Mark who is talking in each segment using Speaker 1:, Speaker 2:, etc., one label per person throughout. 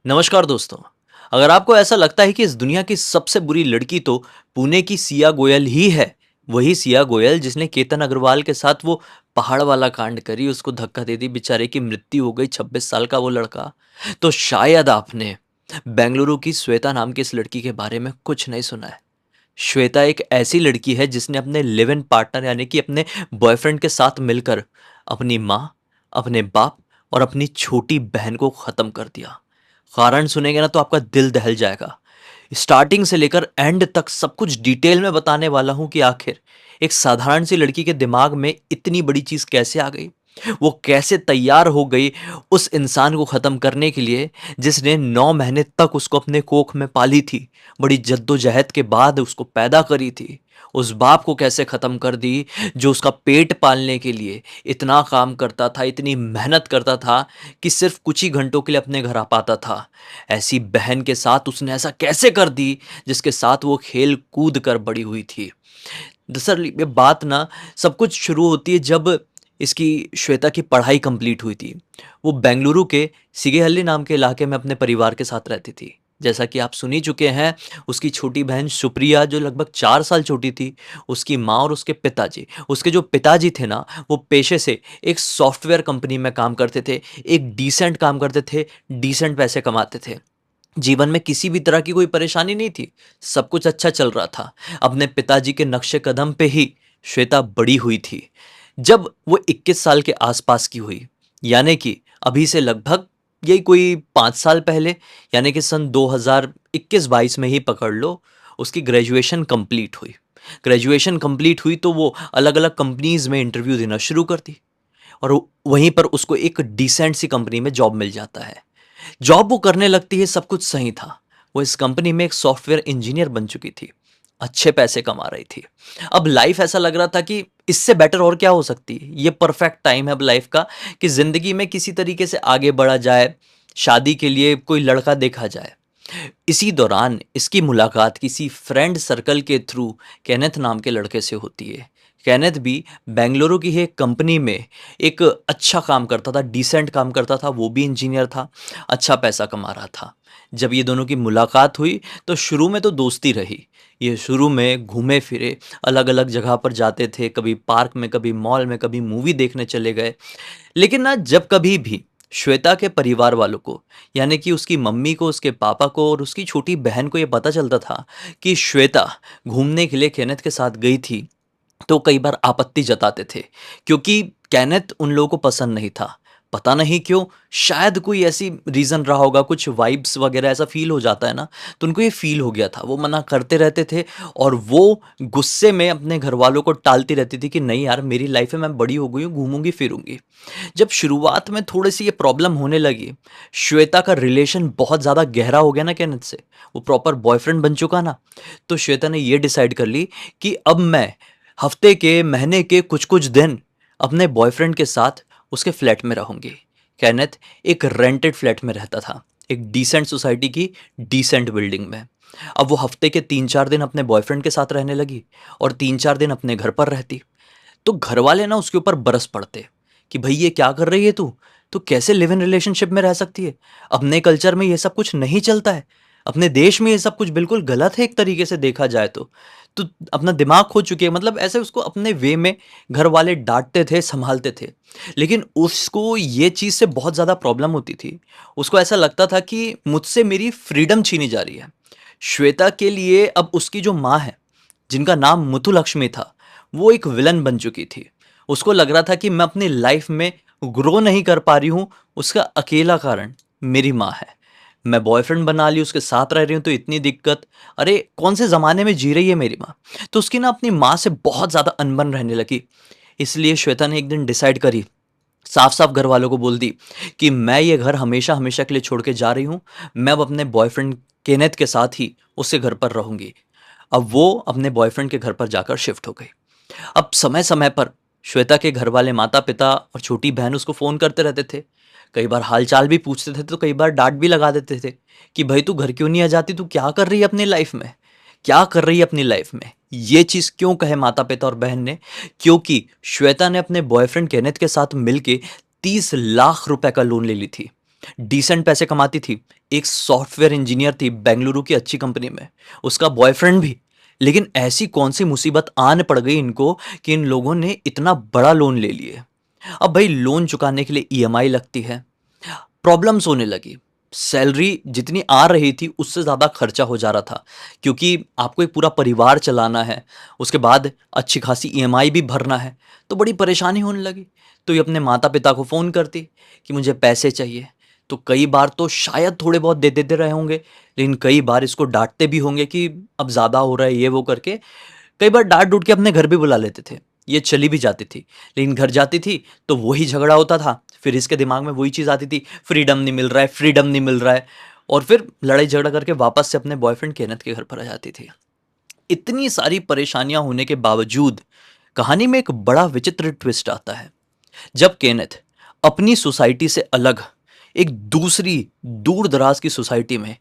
Speaker 1: नमस्कार दोस्तों। अगर आपको ऐसा लगता है कि इस दुनिया की सबसे बुरी लड़की तो पुणे की सिया गोयल ही है, वही सिया गोयल जिसने केतन अग्रवाल के साथ वो पहाड़ वाला कांड करी, उसको धक्का दे दी, बेचारे की मृत्यु हो गई, 26 साल का वो लड़का, तो शायद आपने बेंगलुरु की श्वेता नाम की इस लड़की के बारे में कुछ नहीं सुना है। श्वेता एक ऐसी लड़की है जिसने अपने लिव इन पार्टनर यानी कि अपने बॉयफ्रेंड के साथ मिलकर अपनी माँ, अपने बाप और अपनी छोटी बहन को खत्म कर दिया। कारण सुनेंगे ना तो आपका दिल दहल जाएगा। स्टार्टिंग से लेकर एंड तक सब कुछ डिटेल में बताने वाला हूं कि आखिर एक साधारण सी लड़की के दिमाग में इतनी बड़ी चीज कैसे आ गई, वो कैसे तैयार हो गई उस इंसान को खत्म करने के लिए जिसने 9 महीने तक उसको अपने कोख में पाली थी, बड़ी जद्दोजहद के बाद उसको पैदा करी थी। उस बाप को कैसे खत्म कर दी जो उसका पेट पालने के लिए इतना काम करता था, इतनी मेहनत करता था कि सिर्फ कुछ ही घंटों के लिए अपने घर आ पाता था। ऐसी बहन के साथ उसने ऐसा कैसे कर दी जिसके साथ वो खेल कूद कर बड़ी हुई थी। दरअसल ये बात ना सब कुछ शुरू होती है जब इसकी श्वेता की पढ़ाई कंप्लीट हुई थी। वो बेंगलुरु के सिगेहल्ली नाम के इलाके में अपने परिवार के साथ रहती थी। जैसा कि आप सुन ही चुके हैं, उसकी छोटी बहन सुप्रिया जो लगभग 4 साल छोटी थी, उसकी माँ और उसके पिताजी, उसके जो पिताजी थे ना, वो पेशे से एक सॉफ्टवेयर कंपनी में काम करते थे, एक डिसेंट काम करते थे, डिसेंट पैसे कमाते थे। जीवन में किसी भी तरह की कोई परेशानी नहीं थी, सब कुछ अच्छा चल रहा था। अपने पिताजी के नक्शे कदम पे ही श्वेता बड़ी हुई थी। जब वो 21 साल के आसपास की हुई, यानी कि अभी से लगभग यही कोई 5 साल पहले, यानी कि सन 2021-22 में ही पकड़ लो, उसकी ग्रेजुएशन कंप्लीट हुई। ग्रेजुएशन कंप्लीट हुई तो वो अलग-अलग कंपनीज़ में इंटरव्यू देना शुरू कर दी और वहीं पर उसको एक डिसेंट सी कंपनी में जॉब मिल जाता है। जॉब वो करने लगती है, सब कुछ सही था। वो इस कंपनी में एक सॉफ्टवेयर इंजीनियर बन चुकी थी, अच्छे पैसे कमा रही थी। अब लाइफ ऐसा लग रहा था कि इससे बेटर और क्या हो सकती है, ये परफेक्ट टाइम है अब लाइफ का कि जिंदगी में किसी तरीके से आगे बढ़ा जाए, शादी के लिए कोई लड़का देखा जाए। इसी दौरान इसकी मुलाकात किसी फ्रेंड सर्कल के थ्रू केनेथ नाम के लड़के से होती है। केनेथ भी बेंगलुरु की एक कंपनी में एक अच्छा काम करता था, डिसेंट काम करता था, वो भी इंजीनियर था, अच्छा पैसा कमा रहा था। जब ये दोनों की मुलाकात हुई तो शुरू में तो दोस्ती रही। ये शुरू में घूमे फिरे, अलग अलग जगह पर जाते थे, कभी पार्क में, कभी मॉल में, कभी मूवी देखने चले गए। लेकिन ना जब कभी भी श्वेता के परिवार वालों को, यानी कि उसकी मम्मी को, उसके पापा को और उसकी छोटी बहन को ये पता चलता था कि श्वेता घूमने के लिए केनेथ के साथ गई थी, तो कई बार आपत्ति जताते थे क्योंकि केनेथ उन लोगों को पसंद नहीं था। पता नहीं क्यों, शायद कोई ऐसी रीज़न रहा होगा, कुछ वाइब्स वगैरह ऐसा फ़ील हो जाता है ना, तो उनको ये फ़ील हो गया था। वो मना करते रहते थे और वो गुस्से में अपने घरवालों को टालती रहती थी कि नहीं यार, मेरी लाइफ़ है, मैं बड़ी हो गई हूँ, घूमूँगी फिरूँगी। जब शुरुआत में थोड़ी-सी ये प्रॉब्लम होने लगी, श्वेता का रिलेशन बहुत ज़्यादा गहरा हो गया ना केनेथ से, वो प्रॉपर बॉयफ्रेंड बन चुका ना, तो श्वेता ने ये डिसाइड कर ली कि अब मैं हफ्ते के, महीने के कुछ-कुछ दिन अपने बॉयफ्रेंड के साथ उसके फ्लैट में रहूँगी। केनेथ एक रेंटेड फ्लैट में रहता था, एक डिसेंट सोसाइटी की डिसेंट बिल्डिंग में। अब वो हफ्ते के 3-4 दिन अपने बॉयफ्रेंड के साथ रहने लगी और 3-4 दिन अपने घर पर रहती। तो घरवाले ना उसके ऊपर बरस पड़ते कि भई ये क्या कर रही है तू? तू कैसे लिव इन रिलेशनशिप में रह सकती है? अपने कल्चर में ये सब कुछ नहीं चलता है। अपने देश में ये सब कुछ बिल्कुल गलत है एक तरीके से देखा जाए तो। तू अपना दिमाग खो चुकी है, मतलब ऐसे उसको अपने वे में घरवाले डाँटते थे, सँभालते थे। लेकिन उसको ये चीज़ से बहुत ज़्यादा प्रॉब्लम होती थी। उसको ऐसा लगता था कि मुझसे मेरी फ्रीडम छीनी जा रही है। श्वेता के लिए अब उसकी जो माँ है, जिनका नाम मुथुलक्ष्मी था, वो एक विलन बन चुकी थी। उसको लग रहा था कि मैं अपनी लाइफ में ग्रो नहीं कर पा रही हूँ, उसका अकेला कारण मेरी माँ है। मैं बॉयफ्रेंड बना ली, उसके साथ रह रही हूँ तो इतनी दिक्कत, अरे कौन से ज़माने में जी रही है मेरी माँ। तो उसकी ना अपनी माँ से बहुत ज़्यादा अनबन रहने लगी। इसलिए श्वेता ने एक दिन डिसाइड करी, साफ-साफ घर वालों को बोल दी कि मैं ये घर हमेशा-हमेशा के लिए छोड़ के जा रही हूँ। मैं अब अपने बॉयफ्रेंड केनेथ के साथ ही उसके घर पर रहूँगी। अब वो अपने बॉयफ्रेंड के घर पर जाकर शिफ्ट हो गई। अब समय-समय पर श्वेता के घर वाले, माता-पिता और छोटी बहन उसको फ़ोन करते रहते थे। कई बार हाल-चाल भी पूछते थे, तो कई बार डाँट भी लगा देते थे कि भई तू घर क्यों नहीं आ जाती? तू क्या कर रही है अपनी लाइफ़ में? क्या कर रही है अपनी लाइफ़ में? ये चीज़ क्यों कहे माता-पिता और बहन ने? क्योंकि श्वेता ने अपने बॉयफ्रेंड केनेथ के साथ मिलके 30 लाख रुपए का लोन ले ली थी। डिसेंट पैसे कमाती थी, एक सॉफ्टवेयर इंजीनियर थी बेंगलुरु की अच्छी कंपनी में, उसका बॉयफ्रेंड भी। लेकिन ऐसी कौन सी मुसीबत आन पड़ गई इनको कि इन लोगों ने इतना बड़ा लोन ले लिए। अब भाई लोन चुकाने के लिए ईएमआई लगती है, प्रॉब्लम्स होने लगी। सैलरी जितनी आ रही थी उससे ज़्यादा खर्चा हो जा रहा था, क्योंकि आपको एक पूरा परिवार चलाना है, उसके बाद अच्छी खासी ईएमआई भी भरना है, तो बड़ी परेशानी होने लगी। तो ये अपने माता पिता को फ़ोन करती कि मुझे पैसे चाहिए। तो कई बार तो शायद थोड़े बहुत दे देते रहे होंगे, लेकिन कई बार इसको डांटते भी होंगे कि अब ज़्यादा हो रहा है ये वो करके। कई बार डांट डूट के अपने घर भी बुला लेते थे, ये चली भी जाती थी। लेकिन घर जाती थी तो वही झगड़ा होता था, फिर इसके दिमाग में वही चीज़ आती थी, फ्रीडम नहीं मिल रहा है, फ्रीडम नहीं मिल रहा है, और फिर लड़ाई झगड़ा करके वापस से अपने बॉयफ्रेंड केनेथ के घर पर आ जाती थी। इतनी सारी परेशानियां होने के बावजूद कहानी में एक बड़ा विचित्र ट्विस्ट आता है। जब केनेथ अपनी सोसाइटी से अलग एक दूसरी दूर दराज की सोसाइटी में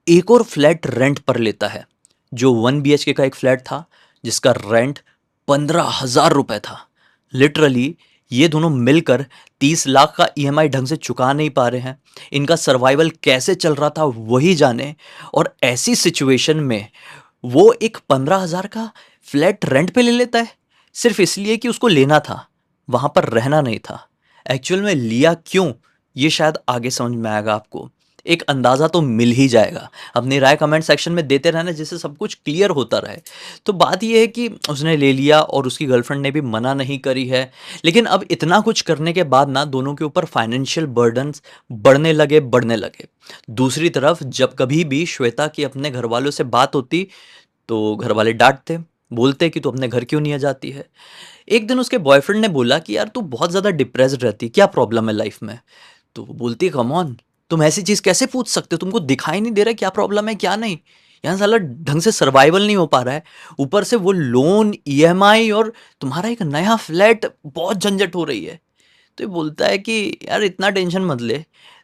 Speaker 1: एक और फ्लैट रेंट पर लेता है, जो 1 BHK का एक फ्लैट था जिसका रेंट 15,000 रुपए था। लिटरली ये दोनों मिलकर 30 लाख का ईएमआई ढंग से चुका नहीं पा रहे हैं। इनका सर्वाइवल कैसे चल रहा था वही जाने। और ऐसी सिचुएशन में वो एक 15,000 का फ्लैट रेंट पे ले लेता है, सिर्फ इसलिए कि उसको लेना था, वहां पर रहना नहीं था। एक्चुअल में लिया क्यों, ये शायद आगे समझ में आएगा आपको, एक अंदाजा तो मिल ही जाएगा। अपनी राय कमेंट सेक्शन में देते रहना जिससे सब कुछ क्लियर होता रहे। तो बात यह है कि उसने ले लिया और उसकी गर्लफ्रेंड ने भी मना नहीं करी है। लेकिन अब इतना कुछ करने के बाद ना दोनों के ऊपर फाइनेंशियल बर्डन्स बढ़ने लगे। दूसरी तरफ जब कभी भी श्वेता की अपने घर वालों से बात होती तो घर वाले डांटते, बोलते कि तू अपने घर क्यों नहीं आ जाती है। एक दिन उसके बॉयफ्रेंड ने बोला कि यार तू बहुत ज़्यादा डिप्रेस्ड रहती, क्या प्रॉब्लम है लाइफ में। तो वो बोलती है कम ऑन, तुम ऐसी चीज़ कैसे पूछ सकते हो, तुमको दिखाई नहीं दे रहा क्या प्रॉब्लम है क्या नहीं। यहाँ साला ढंग से सर्वाइवल नहीं हो पा रहा है, ऊपर से वो लोन ईएमआई और तुम्हारा एक नया फ्लैट, बहुत झंझट हो रही है। तो ये बोलता है कि यार इतना टेंशन मत ले,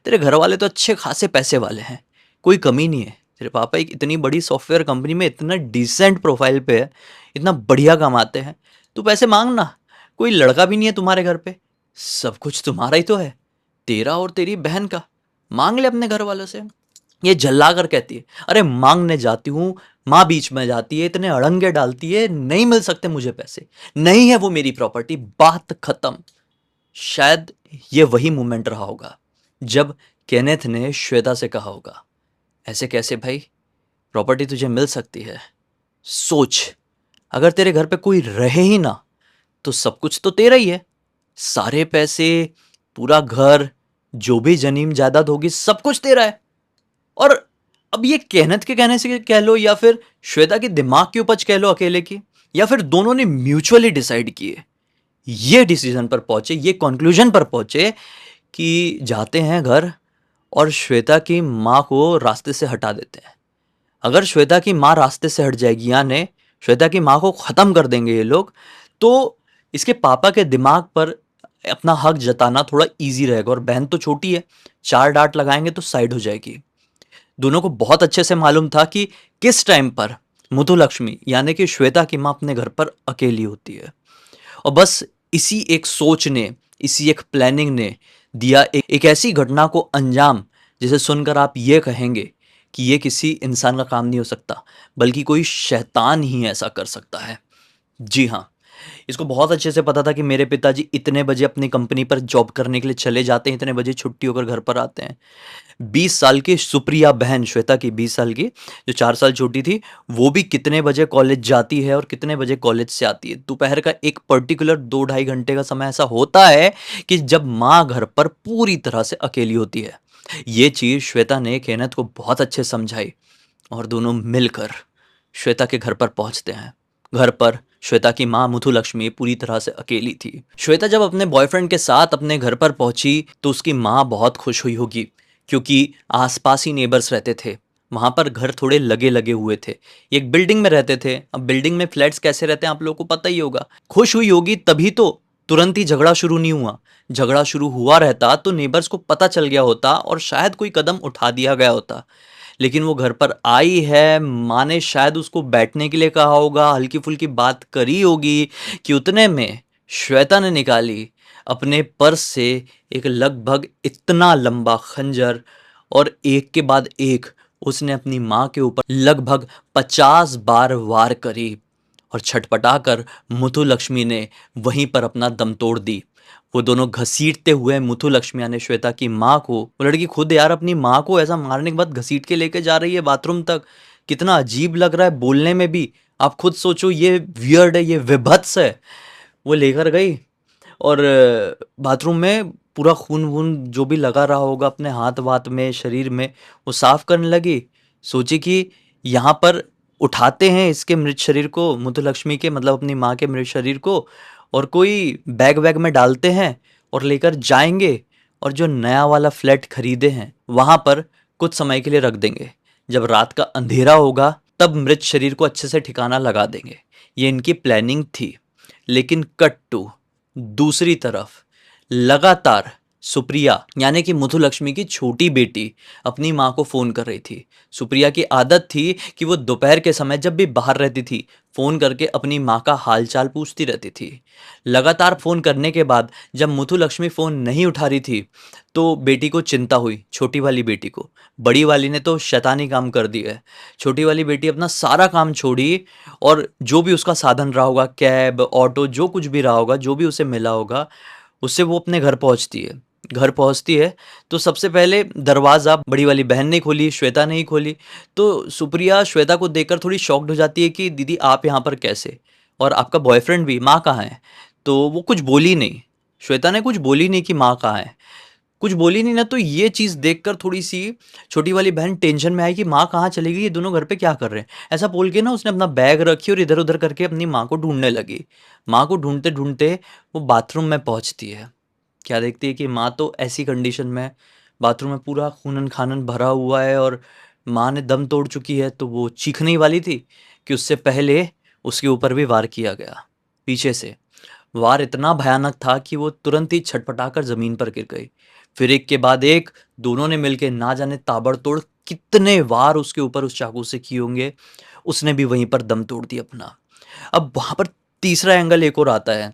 Speaker 1: तेरे घर वाले तो अच्छे खासे पैसे वाले हैं, कोई कमी नहीं है। तेरे पापा एक इतनी बड़ी सॉफ्टवेयर कंपनी में इतना डिसेंट प्रोफाइल पे है, इतना बढ़िया कमाते हैं, तू पैसे मांग ना, कोई लड़का भी नहीं है तुम्हारे घर पे, सब कुछ तुम्हारा ही तो है, तेरा और तेरी बहन का, मांग ले अपने घर वालों से। ये झल्ला कर कहती है, अरे मांगने जाती हूँ, माँ बीच में जाती है, इतने अड़ंगे डालती है, नहीं मिल सकते मुझे पैसे, नहीं है वो मेरी प्रॉपर्टी, बात खत्म। शायद ये वही मोमेंट रहा होगा जब केनेथ ने श्वेता से कहा होगा, ऐसे कैसे भाई, प्रॉपर्टी तुझे मिल सकती है, सोच, अगर तेरे घर पे कोई रहे ही ना तो सब कुछ तो तेरा ही है, सारे पैसे, पूरा घर, जो भी जमीन जायदाद होगी सब कुछ तेरा है। और अब ये केनेथ के कहने से कह लो या फिर श्वेता के दिमाग की उपज कह लो अकेले की, या फिर दोनों ने म्यूचुअली डिसाइड किए, ये डिसीजन पर पहुंचे, ये कंक्लूजन पर पहुंचे कि जाते हैं घर और श्वेता की माँ को रास्ते से हटा देते हैं। अगर श्वेता की माँ रास्ते से हट जाएगी, यानी श्वेता की माँ को ख़त्म कर देंगे ये लोग, तो इसके पापा के दिमाग पर अपना हक जताना थोड़ा इजी रहेगा। और बहन तो छोटी है, 4 डांट लगाएंगे तो साइड हो जाएगी। दोनों को बहुत अच्छे से मालूम था कि किस टाइम पर मुथुलक्ष्मी यानी कि श्वेता की माँ अपने घर पर अकेली होती है। और बस इसी एक सोच ने, इसी एक प्लानिंग ने दिया एक ऐसी घटना को अंजाम जिसे सुनकर आप ये कहेंगे कि ये किसी इंसान का काम नहीं हो सकता, बल्कि कोई शैतान ही ऐसा कर सकता है। जी हाँ, इसको बहुत अच्छे से पता था कि मेरे पिताजी इतने बजे अपनी कंपनी पर जॉब करने के लिए चले जाते हैं, इतने बजे छुट्टी होकर घर पर आते हैं। 20 साल की सुप्रिया बहन, श्वेता की 20 साल की, जो 4 साल छोटी थी, वो भी कितने बजे कॉलेज जाती है और कितने बजे कॉलेज से आती है। दोपहर का एक पर्टिकुलर 2-2.5 घंटे का समय ऐसा होता है कि जब माँ घर पर पूरी तरह से अकेली होती है। ये चीज़ श्वेता ने केनेथ को बहुत अच्छे समझाई और दोनों मिलकर श्वेता के घर पर पहुंचते हैं। घर पर श्वेता की माँ मुथुलक्ष्मी पूरी तरह से अकेली थी। श्वेता जब अपने बॉयफ्रेंड के साथ अपने घर पर पहुंची तो उसकी माँ बहुत खुश हुई होगी, क्योंकि आसपास ही नेबर्स रहते थे, वहाँ पर घर थोड़े लगे लगे हुए थे, एक बिल्डिंग में रहते थे। अब बिल्डिंग में फ्लैट्स कैसे रहते हैं आप लोगों को पता ही होगा। खुश हुई होगी तभी तो तुरंत ही झगड़ा शुरू नहीं हुआ। झगड़ा शुरू हुआ रहता तो नेबर्स को पता चल गया होता और शायद कोई कदम उठा दिया गया होता। लेकिन वो घर पर आई है, माँ ने शायद उसको बैठने के लिए कहा होगा, हल्की फुल्की बात करी होगी कि उतने में श्वेता ने निकाली अपने पर्स से एक लगभग इतना लंबा खंजर और एक के बाद एक उसने अपनी माँ के ऊपर लगभग 50 बार वार करी और छटपटाकर मुथुलक्ष्मी ने वहीं पर अपना दम तोड़ दी। वो दोनों घसीटते हुए मुथुलक्ष्मी ने श्वेता की माँ को, वो लड़की खुद यार अपनी माँ को ऐसा मारने के बाद घसीट के लेके जा रही है बाथरूम तक। कितना अजीब लग रहा है बोलने में भी। आप खुद सोचो, ये वियर्ड है, ये विभत्स है। वो लेकर गई और बाथरूम में पूरा खून वून जो भी लगा रहा होगा अपने हाथ वाथ में, शरीर में, वो साफ करने लगी। सोची कि यहाँ पर उठाते हैं इसके मृत शरीर को, मुथुलक्ष्मी के मतलब अपनी माँ के मृत शरीर को, और कोई बैग वैग में डालते हैं और लेकर जाएंगे और जो नया वाला फ्लैट खरीदे हैं वहां पर कुछ समय के लिए रख देंगे। जब रात का अंधेरा होगा तब मृत शरीर को अच्छे से ठिकाना लगा देंगे। ये इनकी प्लानिंग थी। लेकिन कट टू दूसरी तरफ लगातार सुप्रिया यानी कि मुथुलक्ष्मी की छोटी बेटी अपनी माँ को फ़ोन कर रही थी। सुप्रिया की आदत थी कि वो दोपहर के समय जब भी बाहर रहती थी फ़ोन करके अपनी माँ का हालचाल पूछती रहती थी। लगातार फ़ोन करने के बाद जब मुथुलक्ष्मी फ़ोन नहीं उठा रही थी तो बेटी को चिंता हुई, छोटी वाली बेटी को। बड़ी वाली ने तो शैतानी काम कर दिया है। छोटी वाली बेटी अपना सारा काम छोड़ी और जो भी उसका साधन रहा होगा, कैब, ऑटो, जो कुछ भी रहा होगा, जो भी उसे मिला होगा, उससे वो अपने घर पहुंचती है। घर पहुंचती है तो सबसे पहले दरवाज़ा बड़ी वाली बहन ने खोली, श्वेता ने ही खोली। तो सुप्रिया श्वेता को देखकर थोड़ी शॉक्ड हो जाती है कि दीदी आप यहाँ पर कैसे, और आपका बॉयफ्रेंड भी, माँ कहाँ है? तो वो कुछ बोली नहीं। श्वेता ने कुछ बोली नहीं कि माँ कहाँ है, कुछ बोली नहीं ना। तो ये चीज़ देखकर थोड़ी सी छोटी वाली बहन टेंशन में आई कि माँ कहाँ चली गई, ये दोनों घर पे क्या कर रहे हैं। ऐसा बोल के ना उसने अपना बैग रखी और इधर उधर करके अपनी माँ को ढूंढने लगी। माँ को ढूंढते ढूंढते वो बाथरूम में पहुंचती है। क्या देखती है कि माँ तो ऐसी कंडीशन में, बाथरूम में पूरा खूनन खानन भरा हुआ है और माँ ने दम तोड़ चुकी है। तो वो चीखने ही वाली थी कि उससे पहले उसके ऊपर भी वार किया गया पीछे से। वार इतना भयानक था कि वो तुरंत ही छटपटाकर जमीन पर गिर गई। फिर एक के बाद एक दोनों ने मिलके ना जाने ताबड़तोड़ कितने वार उसके ऊपर उस चाकू से किए होंगे। उसने भी वहीं पर दम तोड़ दिया अपना। अब वहां पर तीसरा एंगल एक और आता है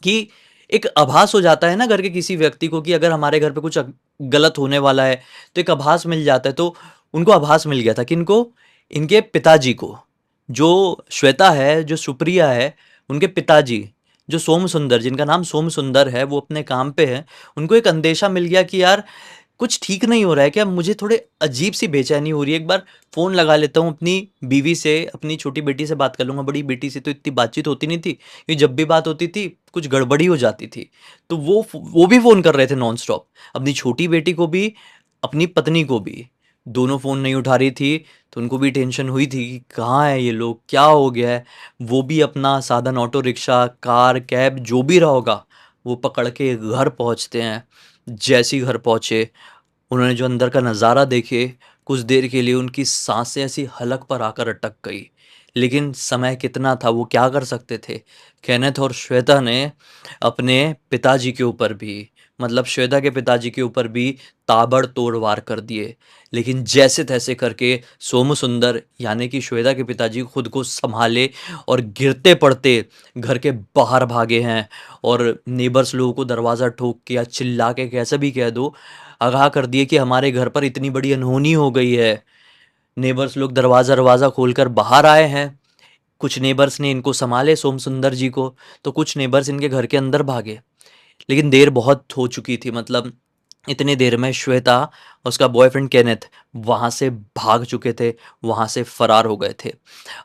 Speaker 1: कि एक आभास हो जाता है ना घर के किसी व्यक्ति को कि अगर हमारे घर पे कुछ गलत होने वाला है तो एक आभास मिल जाता है। तो उनको आभास मिल गया था, किनको? इनके पिताजी को। जो श्वेता है, जो सुप्रिया है, उनके पिताजी जो सोम सुंदर, जिनका नाम सोम सुंदर है, वो अपने काम पे है। उनको एक अंदेशा मिल गया कि यार कुछ ठीक नहीं हो रहा है क्या, मुझे थोड़े अजीब सी बेचैनी हो रही है। एक बार फ़ोन लगा लेता हूँ अपनी बीवी से, अपनी छोटी बेटी से बात कर लूँगा। बड़ी बेटी से तो इतनी बातचीत होती नहीं थी, क्योंकि जब भी बात होती थी कुछ गड़बड़ी हो जाती थी। तो वो भी फ़ोन कर रहे थे नॉन स्टॉप, अपनी छोटी बेटी को भी, अपनी पत्नी को भी। दोनों फ़ोन नहीं उठा रही थी तो उनको भी टेंशन हुई थी कि कहाँ है ये लोग, क्या हो गया है। वो भी अपना साधन, ऑटो रिक्शा, कार, कैब, जो भी रहा होगा, वो पकड़ के घर पहुँचते हैं। जैसे ही घर पहुँचे, उन्होंने जो अंदर का नज़ारा देखे, कुछ देर के लिए उनकी सांसें ऐसी हलक पर आकर अटक गई। लेकिन समय कितना था, वो क्या कर सकते थे। केनेथ और श्वेता ने अपने पिताजी के ऊपर भी, मतलब श्वेता के पिताजी के ऊपर भी ताबड़तोड़ वार कर दिए। लेकिन जैसे तैसे करके सोमसुंदर यानी कि श्वेता के पिताजी खुद को संभाले और गिरते पड़ते घर के बाहर भागे हैं। और नेबर्स लोगों को दरवाज़ा ठोक के या चिल्ला के, कैसे भी कह दो, आगाह कर दिए कि हमारे घर पर इतनी बड़ी अनहोनी हो गई है। नेबर्स लोग दरवाज़ा दरवाज़ा खोलकर बाहर आए हैं। कुछ नेबर्स ने इनको संभाले, सोम सुंदर जी को, तो कुछ नेबर्स इनके घर के अंदर भागे। लेकिन देर बहुत हो चुकी थी, मतलब इतनी देर में श्वेता और उसका बॉयफ्रेंड केनेथ वहाँ से भाग चुके थे, वहाँ से फरार हो गए थे।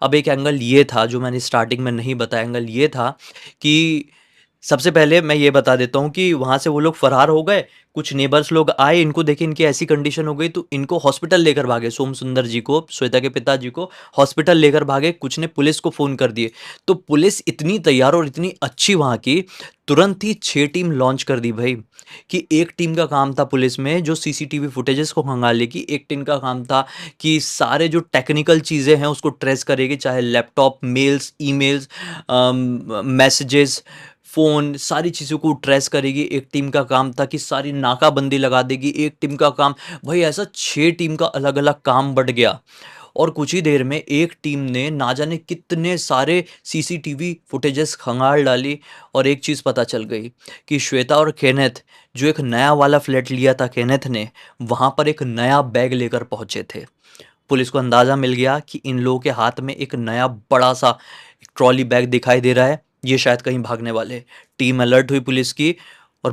Speaker 1: अब एक एंगल ये था जो मैंने स्टार्टिंग में नहीं बताया। एंगल ये था कि सबसे पहले मैं ये बता देता हूँ कि वहाँ से वो लोग फरार हो गए। कुछ नेबर्स लोग आए, इनको देखे इनकी ऐसी कंडीशन हो गई तो इनको हॉस्पिटल लेकर भागे। सोम सुंदर जी को, श्वेता के पिताजी को हॉस्पिटल लेकर भागे। कुछ ने पुलिस को फ़ोन कर दिए। तो पुलिस इतनी तैयार और इतनी अच्छी वहाँ की, तुरंत ही 6 टीम लॉन्च कर दी भाई। कि एक टीम का काम था पुलिस में जो सीसीटीवी फुटेजेस को खंगालेगी, एक टीम का काम था कि सारे जो टेक्निकल चीज़ें हैं उसको ट्रेस करेगी, चाहे laptop, mails, emails, messages, phone, सारी चीज़ों को ट्रेस करेगी। एक टीम का काम था कि सारी नाकाबंदी लगा देगी। एक टीम का काम, भाई ऐसा 6 टीम का अलग अलग काम बँट गया। और कुछ ही देर में एक टीम ने ना जाने कितने सारे सीसीटीवी फुटेजेस खंगाल डाली और एक चीज़ पता चल गई कि श्वेता और केनेथ, जो एक नया वाला फ्लैट लिया था केनेथ ने, वहाँ पर एक नया बैग लेकर पहुँचे थे। पुलिस को अंदाज़ा मिल गया कि इन लोगों के हाथ में एक नया बड़ा सा ट्रॉली बैग दिखाई दे रहा है, ये शायद कहीं भागने वाले। टीम अलर्ट हुई पुलिस की और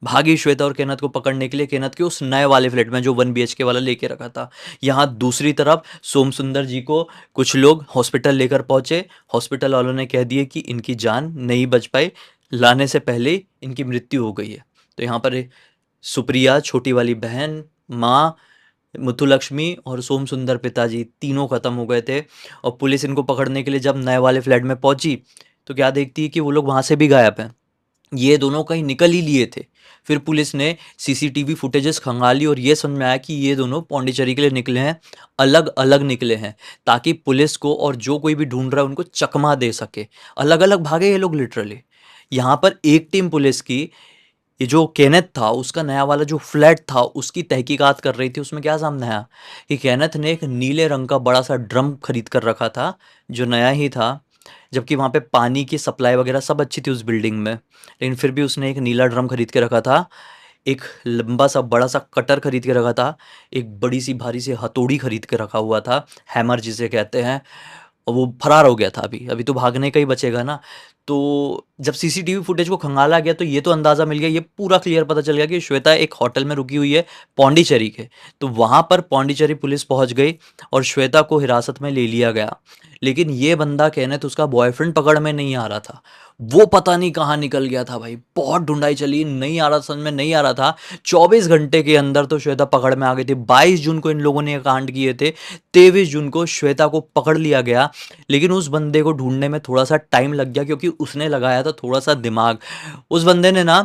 Speaker 1: भागी श्वेता और केनत को पकड़ने के लिए, केनत के उस नए वाले फ्लैट में जो 1 BHK वाला लेके रखा था। यहाँ दूसरी तरफ सोम सुंदर जी को कुछ लोग हॉस्पिटल लेकर पहुंचे। हॉस्पिटल वालों ने कह दिए कि इनकी जान नहीं बच पाई, लाने से पहले ही इनकी मृत्यु हो गई है। तो यहाँ पर सुप्रिया, छोटी वाली बहन, माँ मुथुलक्ष्मी और सोम सुंदर पिताजी तीनों खत्म हो गए थे। और पुलिस इनको पकड़ने के लिए जब नए वाले फ्लैट में पहुंची तो क्या देखती है कि वो लोग वहां से भी गायब हैं। ये दोनों कहीं निकल ही लिए थे। फिर पुलिस ने सीसीटीवी फुटेजेस खंगाली और ये समझ में आया कि ये दोनों पौंडीचेरी के लिए निकले हैं, अलग अलग निकले हैं, ताकि पुलिस को और जो कोई भी ढूंढ रहा है उनको चकमा दे सके। अलग अलग भागे ये लोग लिटरली। यहाँ पर एक टीम पुलिस की, ये जो केनेथ था उसका नया वाला जो फ्लैट था उसकी तहकीकात कर रही थी। उसमें क्या सामने आया कि केनेथ ने एक नीले रंग का बड़ा सा ड्रम खरीद कर रखा था जो नया ही था, जबकि वहाँ पे पानी की सप्लाई वगैरह सब अच्छी थी उस बिल्डिंग में, लेकिन फिर भी उसने एक नीला ड्रम खरीद के रखा था। एक लंबा सा बड़ा सा कटर खरीद के रखा था। एक बड़ी सी भारी सी हथौड़ी खरीद के रखा हुआ था, हैमर जिसे कहते हैं। और वो फरार हो गया था। अभी अभी तो भागने का ही बचेगा ना। तो जब सीसीटीवी फुटेज को खंगाला गया तो ये तो अंदाज़ा मिल गया, ये पूरा क्लियर पता चल गया कि श्वेता एक होटल में रुकी हुई है पौंडीचेरी के। तो वहाँ पर पौंडीचेरी पुलिस पहुँच गई और श्वेता को हिरासत में ले लिया गया। लेकिन ये बंदा केनेथ उसका बॉयफ्रेंड पकड़ में नहीं आ रहा था। वो पता नहीं कहाँ निकल गया था भाई। बहुत ढूंढाई चली, नहीं आ रहा, समझ में नहीं आ रहा था। 24 घंटे के अंदर तो श्वेता पकड़ में आ गई थी। 22 जून को इन लोगों ने ये कांड किए थे। 23 जून को श्वेता को पकड़ लिया गया। लेकिन उस बंदे को ढूंढने में थोड़ा सा टाइम लग गया क्योंकि उसने लगाया था थोड़ा सा दिमाग। उस बंदे ने ना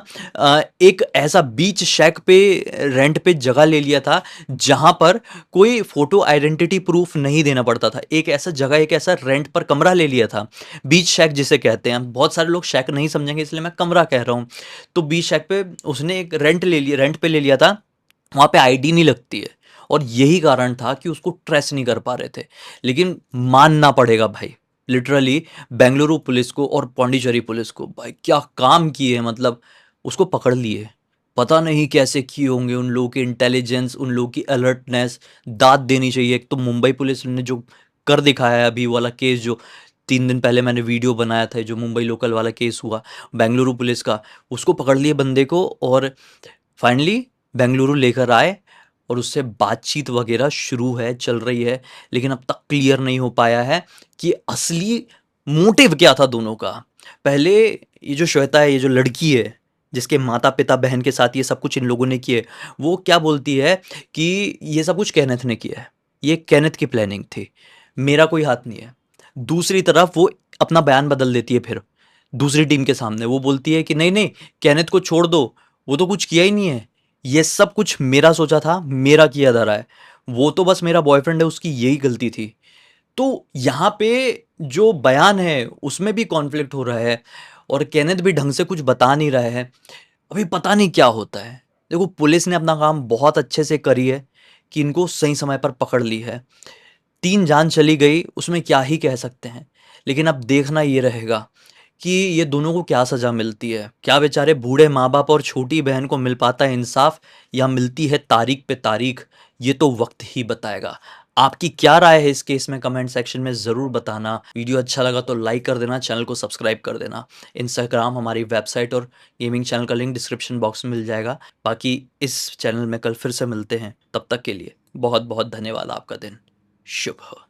Speaker 1: एक ऐसा बीच शैक पे रेंट पे जगह ले लिया था जहां पर कोई फोटो आइडेंटिटी प्रूफ नहीं देना पड़ता था। एक ऐसा जगह, एक ऐसा रेंट पर कमरा ले लिया था, बीच शैक जिसे कहते हैं। बहुत सारे लोग शैक नहीं समझेंगे इसलिए मैं कमरा कह रहा हूँ। तो बीच शैक पे उसने एक रेंट पे ले लिया था। वहां पे आईडी नहीं लगती है और यही कारण था कि उसको ट्रेस नहीं कर पा रहे थे। लेकिन मानना पड़ेगा भाई, लिटरली बेंगलुरु पुलिस को और पौंडीचेरी पुलिस को, भाई क्या काम किए। मतलब उसको पकड़ लिए, पता नहीं कैसे किए होंगे। उन लोगों की इंटेलिजेंस, उन लोगों की अलर्टनेस दाद देनी चाहिए। एक तो मुंबई पुलिस ने जो कर दिखाया है अभी वाला केस, जो 3 दिन पहले मैंने वीडियो बनाया था, जो मुंबई लोकल वाला केस हुआ बेंगलुरु पुलिस का, उसको पकड़ लिए बंदे को और फाइनली बेंगलुरु लेकर आए और उससे बातचीत वगैरह शुरू है, चल रही है। लेकिन अब तक क्लियर नहीं हो पाया है कि असली मोटिव क्या था दोनों का। पहले ये जो श्वेता है, ये जो लड़की है जिसके माता पिता बहन के साथ ये सब कुछ इन लोगों ने किए, वो क्या बोलती है कि ये सब कुछ केनेथ ने किया है, ये केनेथ की प्लानिंग थी, मेरा कोई हाथ नहीं है। दूसरी तरफ वो अपना बयान बदल देती है। फिर दूसरी टीम के सामने वो बोलती है कि नहीं नहीं, केनेथ को छोड़ दो, वो तो कुछ किया ही नहीं है, ये सब कुछ मेरा सोचा था, मेरा किया जा रहा है, वो तो बस मेरा बॉयफ्रेंड है, उसकी यही गलती थी। तो यहाँ पे जो बयान है उसमें भी कॉन्फ्लिक्ट हो रहा है और केनेथ भी ढंग से कुछ बता नहीं रहा है। अभी पता नहीं क्या होता है। देखो पुलिस ने अपना काम बहुत अच्छे से करी है कि इनको सही समय पर पकड़ ली है। 3 जान चली गई, उसमें क्या ही कह सकते हैं। लेकिन अब देखना ये रहेगा कि ये दोनों को क्या सज़ा मिलती है। क्या बेचारे बूढ़े माँ-बाप और छोटी बहन को मिल पाता है इंसाफ, या मिलती है तारीख पे तारीख, ये तो वक्त ही बताएगा। आपकी क्या राय है इस केस में कमेंट सेक्शन में ज़रूर बताना। वीडियो अच्छा लगा तो लाइक कर देना, चैनल को सब्सक्राइब कर देना। इंस्टाग्राम, हमारी वेबसाइट और गेमिंग चैनल का लिंक डिस्क्रिप्शन बॉक्स में मिल जाएगा। बाकी इस चैनल में कल फिर से मिलते हैं, तब तक के लिए बहुत बहुत धन्यवाद। आपका दिन शुभ हो।